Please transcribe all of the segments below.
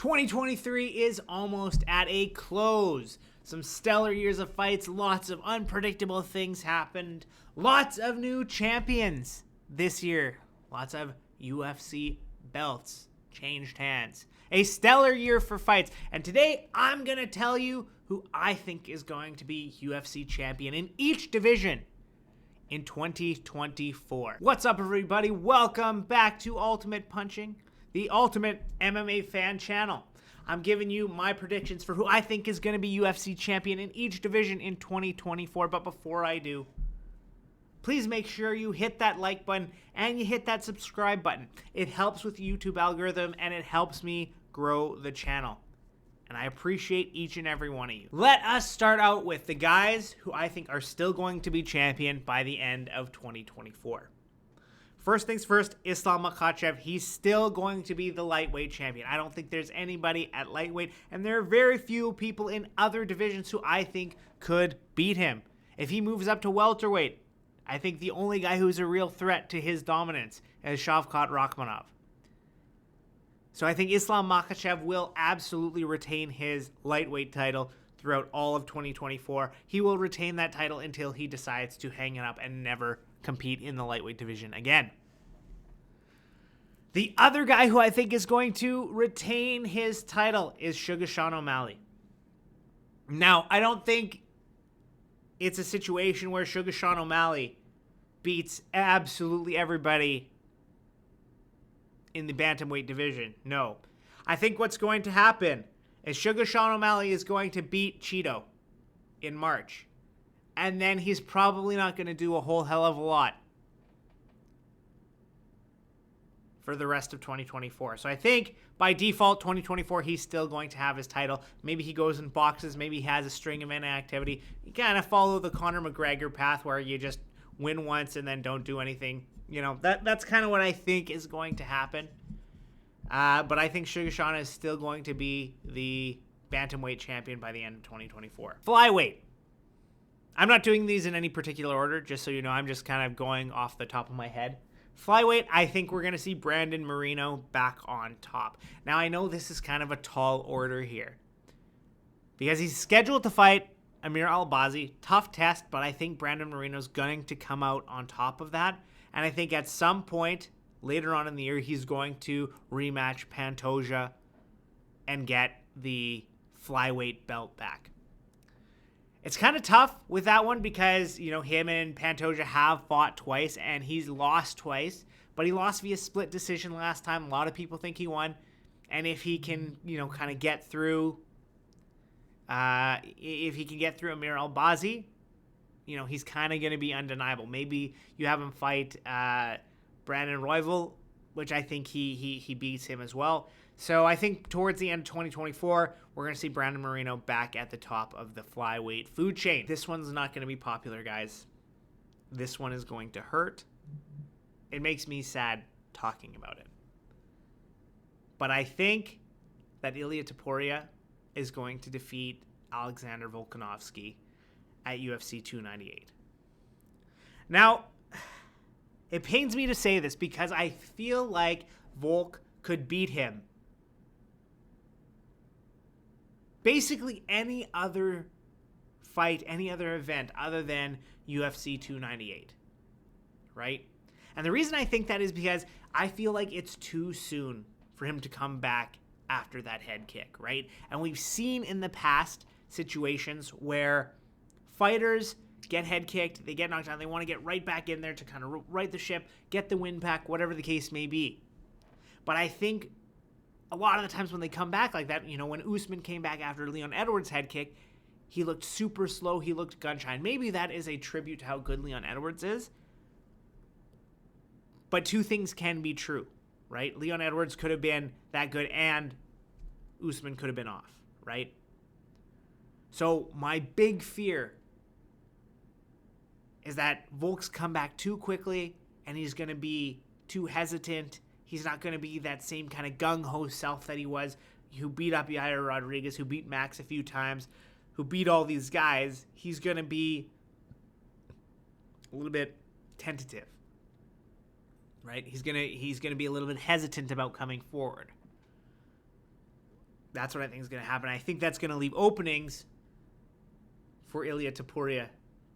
2023 is almost at a close. Some stellar years of fights, lots of unpredictable things happened, lots of new champions this year, lots of UFC belts changed hands. A stellar year for fights, and today I'm going to tell you who I think is going to be UFC champion in each division in 2024. What's up, everybody? Welcome back to Ultimate Punching, the ultimate MMA fan channel. I'm giving you my predictions for who I think is going to be UFC champion in each division in 2024. But before I do, please make sure you hit that like button and you hit that subscribe button. It helps with the YouTube algorithm and it helps me grow the channel. And I appreciate each and every one of you. Let us start out with the guys who I think are still going to be champion by the end of 2024. First things first, Islam Makhachev, he's still going to be the lightweight champion. I don't think there's anybody at lightweight, and there are very few people in other divisions who I think could beat him. If he moves up to welterweight, I think the only guy who's a real threat to his dominance is Shavkat Rakhmonov. So I think Islam Makhachev will absolutely retain his lightweight title throughout all of 2024. He will retain that title until he decides to hang it up and never compete in the lightweight division again. The other guy who I think is going to retain his title is Sugar Sean O'Malley. Now, I don't think it's a situation where Sugar Sean O'Malley beats absolutely everybody in the bantamweight division. No. I think what's going to happen is Sugar Sean O'Malley is going to beat Chito in March. And then he's probably not going to do a whole hell of a lot for the rest of 2024. So I think by default, 2024, he's still going to have his title. Maybe he goes in boxes. Maybe he has a string of inactivity. You kind of follow the Conor McGregor path where you just win once and then don't do anything. You know, that's kind of what I think is going to happen. But I think Sugar Sean is still going to be the bantamweight champion by the end of 2024. Flyweight. I'm not doing these in any particular order, just so you know. I'm just kind of going off the top of my head. Flyweight, I think we're going to see Brandon Moreno back on top. Now, I know this is kind of a tall order here because he's scheduled to fight Amir Albazi. Tough test, but I think Brandon Moreno's going to come out on top of that. And I think at some point later on in the year, he's going to rematch Pantoja and get the flyweight belt back. It's kind of tough with that one because, you know, him and Pantoja have fought twice and he's lost twice, but he lost via split decision last time. A lot of people think he won. And if he can, you know, kind of get through, Amir Albazi, you know, he's kind of going to be undeniable. Maybe you have him fight Brandon Royval, which I think he beats him as well. So I think towards the end of 2024, we're going to see Brandon Moreno back at the top of the flyweight food chain. This one's not going to be popular, guys. This one is going to hurt. It makes me sad talking about it. But I think that Ilia Topuria is going to defeat Alexander Volkanovski at UFC 298. Now, it pains me to say this because I feel like Volk could beat him basically any other fight, any other event other than UFC 298, right? And the reason I think that is because I feel like it's too soon for him to come back after that head kick, right? And we've seen in the past situations where fighters get head kicked, they get knocked down, they want to get right back in there to kind of right the ship, get the win back, whatever the case may be. But I think a lot of the times when they come back like that, you know, when Usman came back after Leon Edwards' head kick, he looked super slow, he looked gun-shy. Maybe that is a tribute to how good Leon Edwards is. But two things can be true, right? Leon Edwards could have been that good and Usman could have been off, right? So my big fear is that Volk's come back too quickly and he's going to be too hesitant. He's not going to be that same kind of gung-ho self that he was, who beat up Yair Rodriguez, who beat Max a few times, who beat all these guys. He's going to be a little bit tentative, right? He's gonna be a little bit hesitant about coming forward. That's what I think is going to happen. I think that's going to leave openings for Ilia Topuria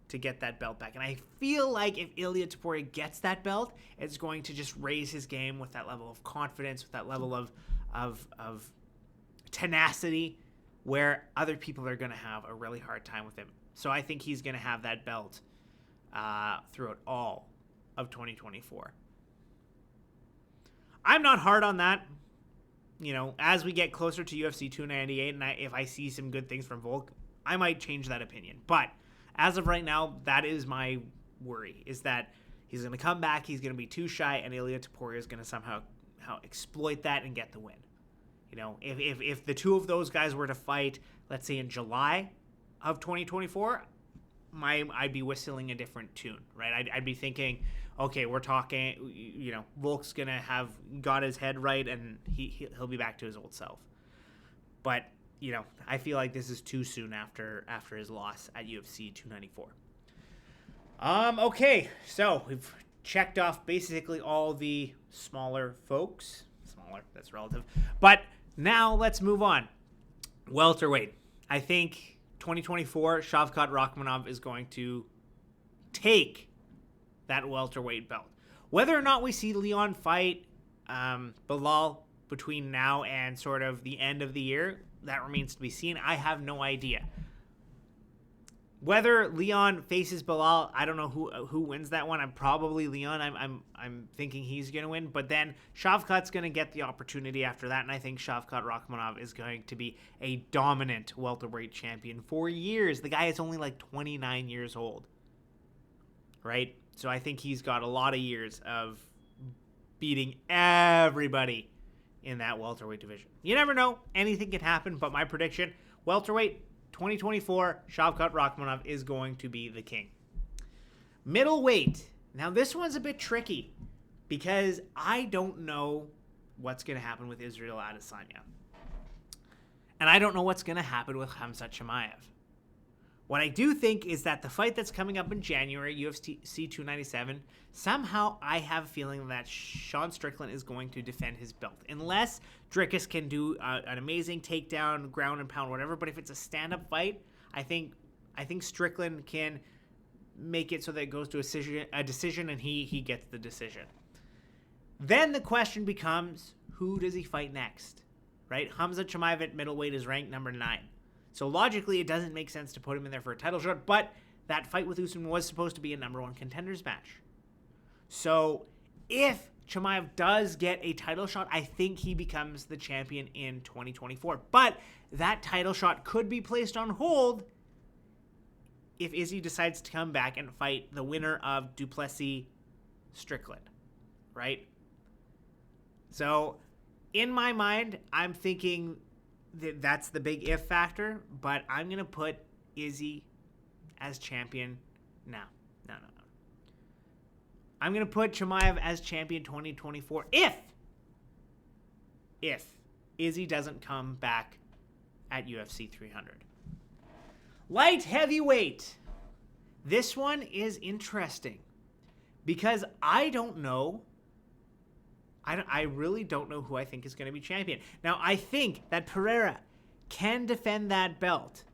to get that belt back. And I feel like if Ilia Topuria gets that belt, it's going to just raise his game with that level of confidence, with that level of tenacity, where other people are going to have a really hard time with him. So I think he's going to have that belt throughout all of 2024. I'm not hard on that. As we get closer to UFC 298, and if I see some good things from Volk, I might change that opinion. But as of right now, that is my worry, is that he's going to come back, he's going to be too shy, and Ilia Topuria is going to somehow exploit that and get the win. If the two of those guys were to fight, let's say in July of 2024, I'd be whistling a different tune, right? I'd be thinking, okay, we're talking, Volk's going to have got his head right, and he'll be back to his old self. But, I feel like this is too soon after his loss at UFC 294. Okay, so we've checked off basically all the smaller folks. Smaller, that's relative. But now let's move on. Welterweight. I think 2024, Shavkat Rakhmonov is going to take that welterweight belt. Whether or not we see Leon fight Belal between now and sort of the end of the year, that remains to be seen. I have no idea. Whether Leon faces Belal, I don't know who wins that one. I'm probably Leon. I'm thinking he's going to win. But then Shavkat's going to get the opportunity after that, and I think Shavkat Rakhmonov is going to be a dominant welterweight champion for years. The guy is only like 29 years old, right? So I think he's got a lot of years of beating everybody in that welterweight division. You never know. Anything can happen, but my prediction, welterweight 2024, Shavkat Rakhmonov is going to be the king. Middleweight. Now this one's a bit tricky because I don't know what's going to happen with Israel Adesanya. And I don't know what's going to happen with Khamzat Chimaev. What I do think is that the fight that's coming up in January, UFC 297, somehow I have a feeling that Sean Strickland is going to defend his belt. Unless Dricus can do an amazing takedown, ground and pound, whatever. But if it's a stand-up fight, I think Strickland can make it so that it goes to a decision and he gets the decision. Then the question becomes, who does he fight next? Right? Khamzat Chimaev at middleweight is ranked number 9. So logically, it doesn't make sense to put him in there for a title shot, but that fight with Usman was supposed to be a number 1 contenders match. So if Chimaev does get a title shot, I think he becomes the champion in 2024. But that title shot could be placed on hold if Izzy decides to come back and fight the winner of Duplessis-Strickland, right? So in my mind, I'm thinking that's the big if factor, but I'm going to put Izzy as champion. No. I'm going to put Chimaev as champion 2024 if Izzy doesn't come back at UFC 300. Light heavyweight. This one is interesting because I don't know. I really don't know who I think is going to be champion. Now, I think that Pereira can defend that belt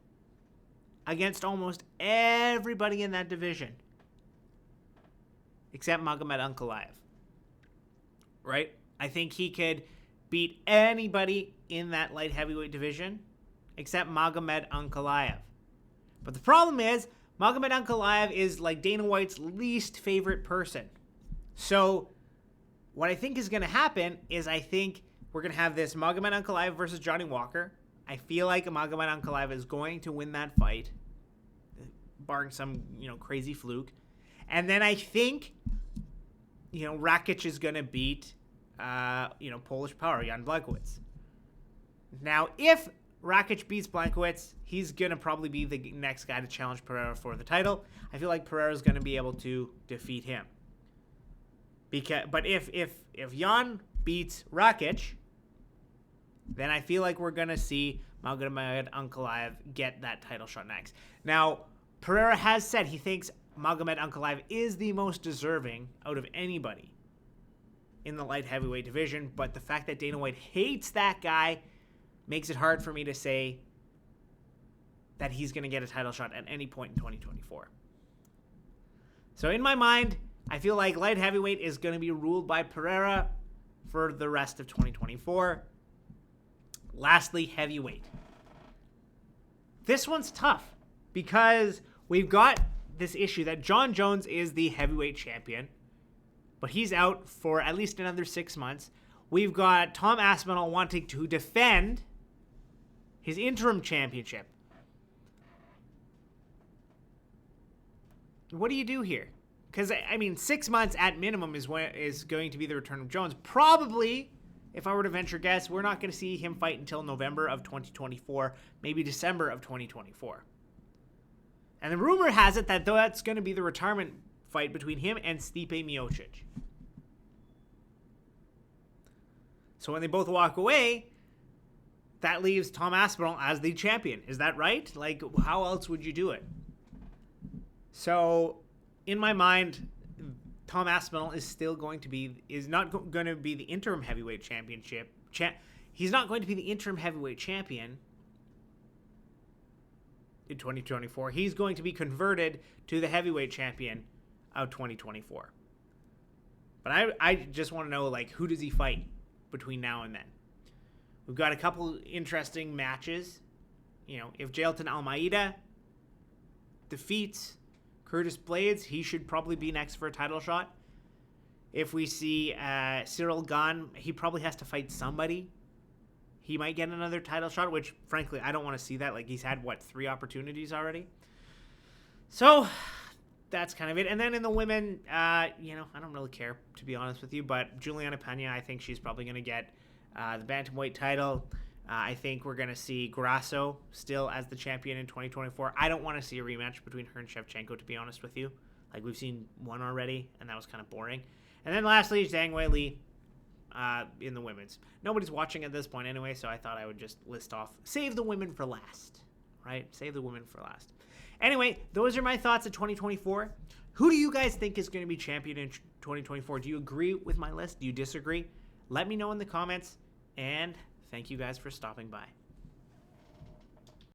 against almost everybody in that division except Magomed Ankalaev, right? I think he could beat anybody in that light heavyweight division except Magomed Ankalaev. But the problem is, Magomed Ankalaev is like Dana White's least favorite person. So what I think is going to happen is I think we're going to have this Magomed Ankalaev versus Johnny Walker. I feel like Magomed Ankalaev is going to win that fight, barring some, crazy fluke. And then I think, Rakic is going to beat, Polish power, Jan Blachowicz. Now, if Rakic beats Blachowicz, he's going to probably be the next guy to challenge Pereira for the title. I feel like Pereira is going to be able to defeat him. But if Jan beats Rakic, then I feel like we're going to see Magomed Ankalaev get that title shot next. Now, Pereira has said he thinks Magomed Ankalaev is the most deserving out of anybody in the light heavyweight division, but the fact that Dana White hates that guy makes it hard for me to say that he's going to get a title shot at any point in 2024. So in my mind, I feel like light heavyweight is going to be ruled by Pereira for the rest of 2024. Lastly, heavyweight. This one's tough because we've got this issue that John Jones is the heavyweight champion, but he's out for at least another 6 months. We've got Tom Aspinall wanting to defend his interim championship. What do you do here? Because, I mean, 6 months at minimum is going to be the return of Jones. Probably, if I were to venture guess, we're not going to see him fight until November of 2024, maybe December of 2024. And the rumor has it that that's going to be the retirement fight between him and Stipe Miocic. So when they both walk away, that leaves Tom Aspinall as the champion. Is that right? Like, how else would you do it? So, in my mind, Tom Aspinall is not going to be the interim heavyweight championship. He's not going to be the interim heavyweight champion in 2024. He's going to be converted to the heavyweight champion of 2024. But I just want to know, like, who does he fight between now and then? We've got a couple interesting matches. You know, if Jailton Almeida defeats Curtis Blades, he should probably be next for a title shot. If we see Cyril Gane, he probably has to fight somebody. He might get another title shot, which, frankly, I don't want to see that. Like, he's had, 3 opportunities already? So, that's kind of it. And then in the women, I don't really care, to be honest with you. But Juliana Pena, I think she's probably going to get the bantamweight title. I think we're going to see Grasso still as the champion in 2024. I don't want to see a rematch between her and Shevchenko, to be honest with you. Like, we've seen one already, and that was kind of boring. And then lastly, Zhang Weili in the women's. Nobody's watching at this point anyway, so I thought I would just list off, save the women for last, right? Save the women for last. Anyway, those are my thoughts of 2024. Who do you guys think is going to be champion in 2024? Do you agree with my list? Do you disagree? Let me know in the comments, and thank you guys for stopping by.